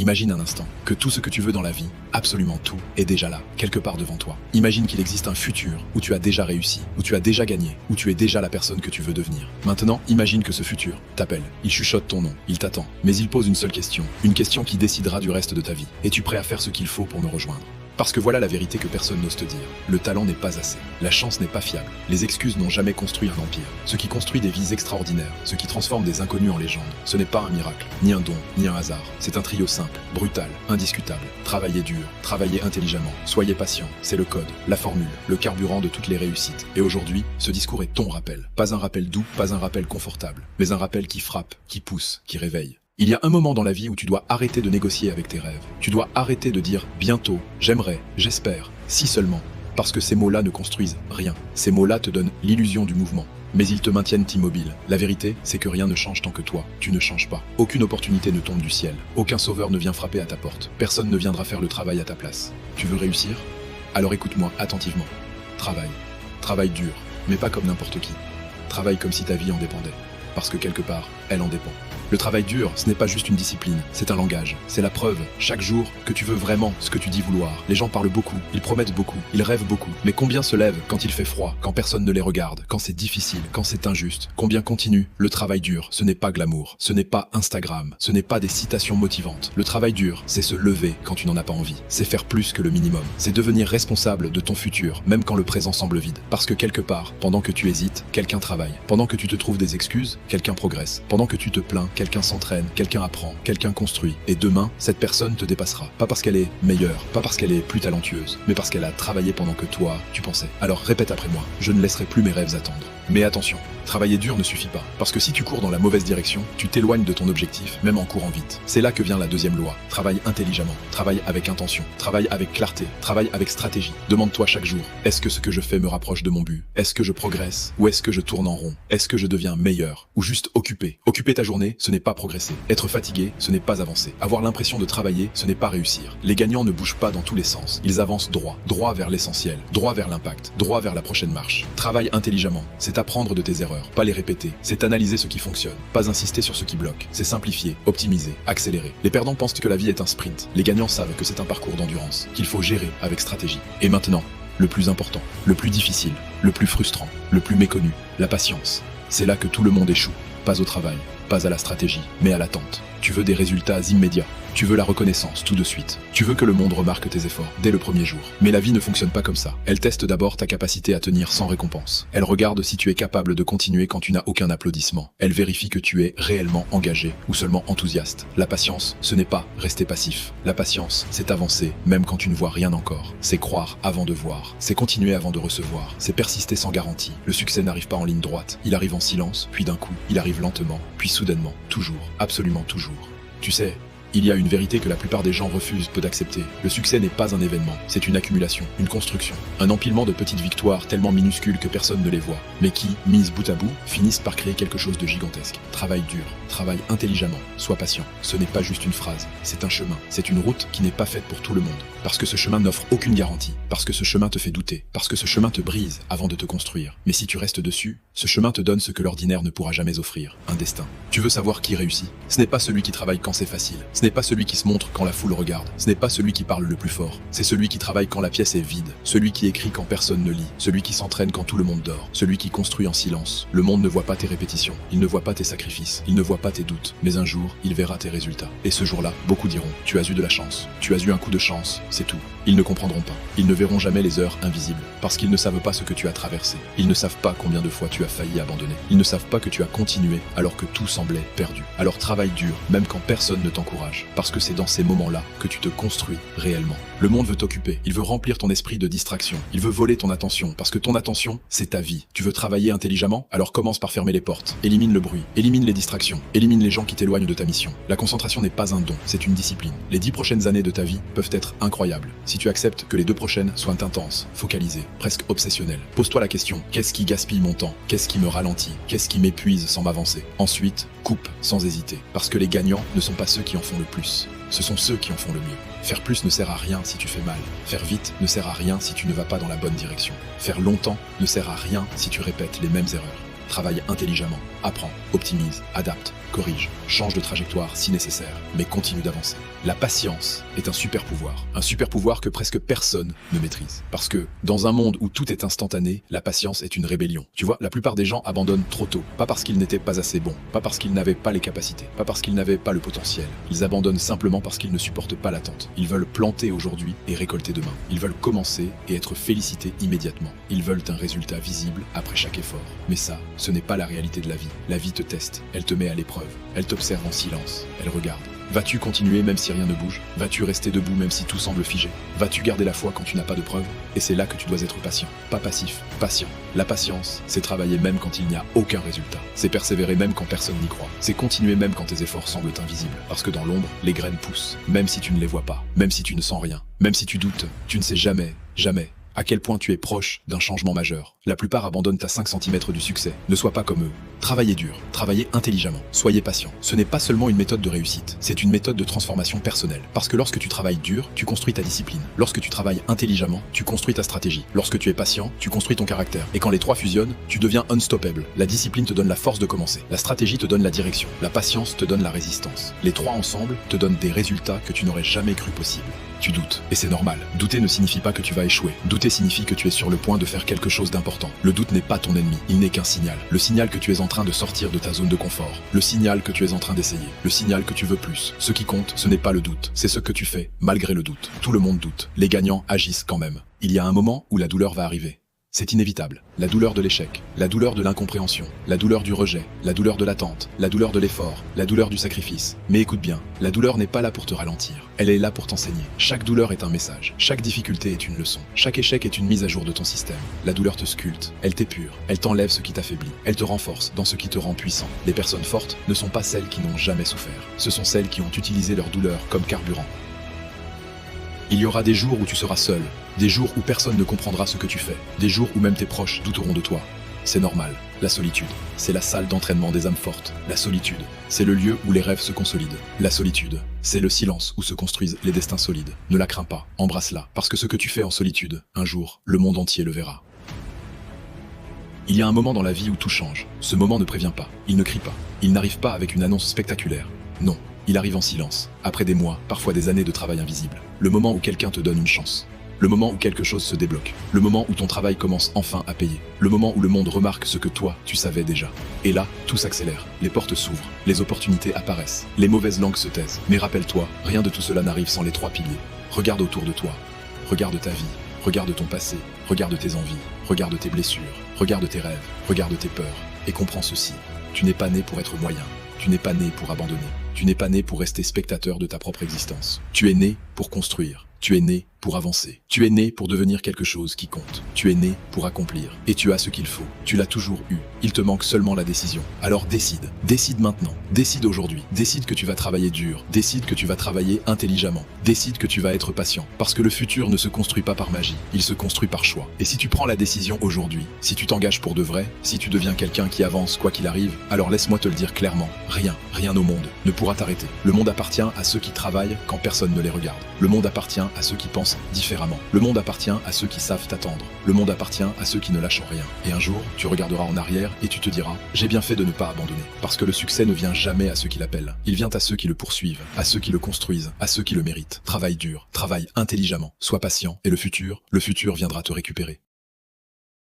Imagine un instant que tout ce que tu veux dans la vie, absolument tout, est déjà là, quelque part devant toi. Imagine qu'il existe un futur où tu as déjà réussi, où tu as déjà gagné, où tu es déjà la personne que tu veux devenir. Maintenant, imagine que ce futur t'appelle, il chuchote ton nom, il t'attend, mais il pose une seule question, une question qui décidera du reste de ta vie. Es-tu prêt à faire ce qu'il faut pour me rejoindre ? Parce que voilà la vérité que personne n'ose te dire. Le talent n'est pas assez. La chance n'est pas fiable. Les excuses n'ont jamais construit un empire. Ce qui construit des vies extraordinaires, ce qui transforme des inconnus en légendes, ce n'est pas un miracle, ni un don, ni un hasard. C'est un trio simple, brutal, indiscutable. Travaillez dur, travaillez intelligemment, soyez patient. C'est le code, la formule, le carburant de toutes les réussites. Et aujourd'hui, ce discours est ton rappel. Pas un rappel doux, pas un rappel confortable, mais un rappel qui frappe, qui pousse, qui réveille. Il y a un moment dans la vie où tu dois arrêter de négocier avec tes rêves. Tu dois arrêter de dire « bientôt »,« j'aimerais »,« j'espère »,« si seulement ». Parce que ces mots-là ne construisent rien. Ces mots-là te donnent l'illusion du mouvement. Mais ils te maintiennent immobile. La vérité, c'est que rien ne change tant que toi, tu ne changes pas. Aucune opportunité ne tombe du ciel. Aucun sauveur ne vient frapper à ta porte. Personne ne viendra faire le travail à ta place. Tu veux réussir ? Alors écoute-moi attentivement. Travaille. Travaille dur, mais pas comme n'importe qui. Travaille comme si ta vie en dépendait. Parce que quelque part, elle en dépend. Le travail dur, ce n'est pas juste une discipline, c'est un langage. C'est la preuve, chaque jour, que tu veux vraiment ce que tu dis vouloir. Les gens parlent beaucoup, ils promettent beaucoup, ils rêvent beaucoup. Mais combien se lèvent quand il fait froid, quand personne ne les regarde, quand c'est difficile, quand c'est injuste? Combien continue? Le travail dur, ce n'est pas glamour, ce n'est pas Instagram, ce n'est pas des citations motivantes. Le travail dur, c'est se lever quand tu n'en as pas envie. C'est faire plus que le minimum. C'est devenir responsable de ton futur, même quand le présent semble vide. Parce que quelque part, pendant que tu hésites, quelqu'un travaille. Pendant que tu te trouves des excuses, quelqu'un progresse. Pendant que tu te plains, quelqu'un s'entraîne, quelqu'un apprend, quelqu'un construit. Et demain, cette personne te dépassera. Pas parce qu'elle est meilleure, pas parce qu'elle est plus talentueuse, mais parce qu'elle a travaillé pendant que toi, tu pensais. Alors répète après moi, je ne laisserai plus mes rêves attendre. Mais attention, travailler dur ne suffit pas. Parce que si tu cours dans la mauvaise direction, tu t'éloignes de ton objectif, même en courant vite. C'est là que vient la deuxième loi. Travaille intelligemment, travaille avec intention, travaille avec clarté, travaille avec stratégie. Demande-toi chaque jour, est-ce que ce que je fais me rapproche de mon but? Est-ce que je progresse? Ou est-ce que je tourne en rond? Est-ce que je deviens meilleur? Ou juste occupé? Occuper ta journée, ce n'est pas progresser. Être fatigué, ce n'est pas avancer. Avoir l'impression de travailler, ce n'est pas réussir. Les gagnants ne bougent pas dans tous les sens. Ils avancent droit, droit vers l'essentiel, droit vers l'impact, droit vers la prochaine marche. Travaille intelligemment, c'est apprendre de tes erreurs, pas les répéter. C'est analyser ce qui fonctionne, pas insister sur ce qui bloque. C'est simplifier, optimiser, accélérer. Les perdants pensent que la vie est un sprint. Les gagnants savent que c'est un parcours d'endurance, qu'il faut gérer avec stratégie. Et maintenant, le plus important, le plus difficile, le plus frustrant, le plus méconnu, la patience. C'est là que tout le monde échoue. Pas au travail, pas à la stratégie, mais à l'attente. Tu veux des résultats immédiats. Tu veux la reconnaissance tout de suite. Tu veux que le monde remarque tes efforts dès le premier jour. Mais la vie ne fonctionne pas comme ça. Elle teste d'abord ta capacité à tenir sans récompense. Elle regarde si tu es capable de continuer quand tu n'as aucun applaudissement. Elle vérifie que tu es réellement engagé ou seulement enthousiaste. La patience, ce n'est pas rester passif. La patience, c'est avancer même quand tu ne vois rien encore. C'est croire avant de voir. C'est continuer avant de recevoir. C'est persister sans garantie. Le succès n'arrive pas en ligne droite. Il arrive en silence, puis d'un coup, il arrive lentement, puis soudainement. Toujours, absolument toujours. Tu sais, il y a une vérité que la plupart des gens refusent peu d'accepter. Le succès n'est pas un événement, c'est une accumulation, une construction. Un empilement de petites victoires tellement minuscules que personne ne les voit, mais qui, mises bout à bout, finissent par créer quelque chose de gigantesque. Travaille dur, travaille intelligemment, sois patient. Ce n'est pas juste une phrase, c'est un chemin. C'est une route qui n'est pas faite pour tout le monde. Parce que ce chemin n'offre aucune garantie, parce que ce chemin te fait douter, parce que ce chemin te brise avant de te construire. Mais si tu restes dessus, ce chemin te donne ce que l'ordinaire ne pourra jamais offrir, un destin. Tu veux savoir qui réussit? Ce n'est pas celui qui travaille quand c'est facile. Ce n'est pas celui qui se montre quand la foule regarde. Ce n'est pas celui qui parle le plus fort. C'est celui qui travaille quand la pièce est vide. Celui qui écrit quand personne ne lit. Celui qui s'entraîne quand tout le monde dort. Celui qui construit en silence. Le monde ne voit pas tes répétitions. Il ne voit pas tes sacrifices. Il ne voit pas tes doutes. Mais un jour, il verra tes résultats. Et ce jour-là, beaucoup diront, tu as eu de la chance. Tu as eu un coup de chance, c'est tout. Ils ne comprendront pas. Ils ne verront jamais les heures invisibles. Parce qu'ils ne savent pas ce que tu as traversé. Ils ne savent pas combien de fois tu as failli abandonner. Ils ne savent pas que tu as continué alors que tout semblait perdu. Alors travaille dur, même quand personne ne t'encourage. Parce que c'est dans ces moments-là que tu te construis réellement. Le monde veut t'occuper, il veut remplir ton esprit de distraction, il veut voler ton attention, parce que ton attention, c'est ta vie. Tu veux travailler intelligemment? Alors commence par fermer les portes, élimine le bruit, élimine les distractions, élimine les gens qui t'éloignent de ta mission. La concentration n'est pas un don, c'est une discipline. Les 10 prochaines années de ta vie peuvent être incroyables. Si tu acceptes que les 2 prochaines soient intenses, focalisées, presque obsessionnelles. Pose-toi la question, qu'est-ce qui gaspille mon temps? Qu'est-ce qui me ralentit? Qu'est-ce qui m'épuise sans m'avancer? Ensuite, coupe sans hésiter, parce que les gagnants ne sont pas ceux qui en font le plus. Ce sont ceux qui en font le mieux. Faire plus ne sert à rien si tu fais mal. Faire vite ne sert à rien si tu ne vas pas dans la bonne direction. Faire longtemps ne sert à rien si tu répètes les mêmes erreurs. Travaille intelligemment, apprends, optimise, adapte. corrige, change de trajectoire si nécessaire, mais continue d'avancer. La patience est un super pouvoir que presque personne ne maîtrise. Parce que, dans un monde où tout est instantané, la patience est une rébellion. Tu vois, la plupart des gens abandonnent trop tôt, pas parce qu'ils n'étaient pas assez bons, pas parce qu'ils n'avaient pas les capacités, pas parce qu'ils n'avaient pas le potentiel. Ils abandonnent simplement parce qu'ils ne supportent pas l'attente. Ils veulent planter aujourd'hui et récolter demain. Ils veulent commencer et être félicités immédiatement. Ils veulent un résultat visible après chaque effort. Mais ça, ce n'est pas la réalité de la vie. La vie te teste, elle te met à l'épreuve, elle t'observe en silence, elle regarde. Vas-tu continuer même si rien ne bouge? Vas-tu rester debout même si tout semble figé? Vas-tu garder la foi quand tu n'as pas de preuves? Et c'est là que tu dois être patient, pas passif, patient. La patience, c'est travailler même quand il n'y a aucun résultat. C'est persévérer même quand personne n'y croit. C'est continuer même quand tes efforts semblent invisibles. Parce que dans l'ombre, les graines poussent, même si tu ne les vois pas, même si tu ne sens rien, même si tu doutes, tu ne sais jamais à quel point tu es proche d'un changement majeur. La plupart abandonnent à 5 cm du succès. Ne sois pas comme eux. Travaillez dur, travaillez intelligemment, soyez patient. Ce n'est pas seulement une méthode de réussite, c'est une méthode de transformation personnelle. Parce que lorsque tu travailles dur, tu construis ta discipline. Lorsque tu travailles intelligemment, tu construis ta stratégie. Lorsque tu es patient, tu construis ton caractère. Et quand les trois fusionnent, tu deviens unstoppable. La discipline te donne la force de commencer. La stratégie te donne la direction. La patience te donne la résistance. Les trois ensemble te donnent des résultats que tu n'aurais jamais cru possible. Tu doutes, et c'est normal. Douter ne signifie pas que tu vas échouer. Douter signifie que tu es sur le point de faire quelque chose d'important. Le doute n'est pas ton ennemi, il n'est qu'un signal. Le signal que tu es en train de sortir de ta zone de confort. Le signal que tu es en train d'essayer. Le signal que tu veux plus. Ce qui compte, ce n'est pas le doute, c'est ce que tu fais, malgré le doute. Tout le monde doute. Les gagnants agissent quand même. Il y a un moment où la douleur va arriver. C'est inévitable. La douleur de l'échec, la douleur de l'incompréhension, la douleur du rejet, la douleur de l'attente, la douleur de l'effort, la douleur du sacrifice. Mais écoute bien, la douleur n'est pas là pour te ralentir. Elle est là pour t'enseigner. Chaque douleur est un message. Chaque difficulté est une leçon. Chaque échec est une mise à jour de ton système. La douleur te sculpte. Elle t'épure. Elle t'enlève ce qui t'affaiblit. Elle te renforce dans ce qui te rend puissant. Les personnes fortes ne sont pas celles qui n'ont jamais souffert. Ce sont celles qui ont utilisé leur douleur comme carburant. Il y aura des jours où tu seras seul, des jours où personne ne comprendra ce que tu fais, des jours où même tes proches douteront de toi. C'est normal. La solitude, c'est la salle d'entraînement des âmes fortes. La solitude, c'est le lieu où les rêves se consolident. La solitude, c'est le silence où se construisent les destins solides. Ne la crains pas, embrasse-la, parce que ce que tu fais en solitude, un jour, le monde entier le verra. Il y a un moment dans la vie où tout change. Ce moment ne prévient pas, il ne crie pas, il n'arrive pas avec une annonce spectaculaire. Non. Il arrive en silence, après des mois, parfois des années de travail invisible. Le moment où quelqu'un te donne une chance. Le moment où quelque chose se débloque. Le moment où ton travail commence enfin à payer. Le moment où le monde remarque ce que toi, tu savais déjà. Et là, tout s'accélère. Les portes s'ouvrent. Les opportunités apparaissent. Les mauvaises langues se taisent. Mais rappelle-toi, rien de tout cela n'arrive sans les trois piliers. Regarde autour de toi. Regarde ta vie. Regarde ton passé. Regarde tes envies. Regarde tes blessures. Regarde tes rêves. Regarde tes peurs. Et comprends ceci. Tu n'es pas né pour être moyen. Tu n'es pas né pour abandonner. Tu n'es pas né pour rester spectateur de ta propre existence. Tu es né pour construire. Tu es né pour avancer. Tu es né pour devenir quelque chose qui compte. Tu es né pour accomplir. Et tu as ce qu'il faut. Tu l'as toujours eu. Il te manque seulement la décision. Alors décide. Décide maintenant. Décide aujourd'hui. Décide que tu vas travailler dur. Décide que tu vas travailler intelligemment. Décide que tu vas être patient. Parce que le futur ne se construit pas par magie. Il se construit par choix. Et si tu prends la décision aujourd'hui, si tu t'engages pour de vrai, si tu deviens quelqu'un qui avance quoi qu'il arrive, alors laisse-moi te le dire clairement. Rien au monde ne pourra t'arrêter. Le monde appartient à ceux qui travaillent quand personne ne les regarde. Le monde appartient à ceux qui pensent différemment. Le monde appartient à ceux qui savent attendre. Le monde appartient à ceux qui ne lâchent rien. Et un jour, tu regarderas en arrière et tu te diras « J'ai bien fait de ne pas abandonner ». Parce que le succès ne vient jamais à ceux qui l'appellent. Il vient à ceux qui le poursuivent, à ceux qui le construisent, à ceux qui le méritent. Travaille dur, travaille intelligemment, sois patient et le futur viendra te récupérer.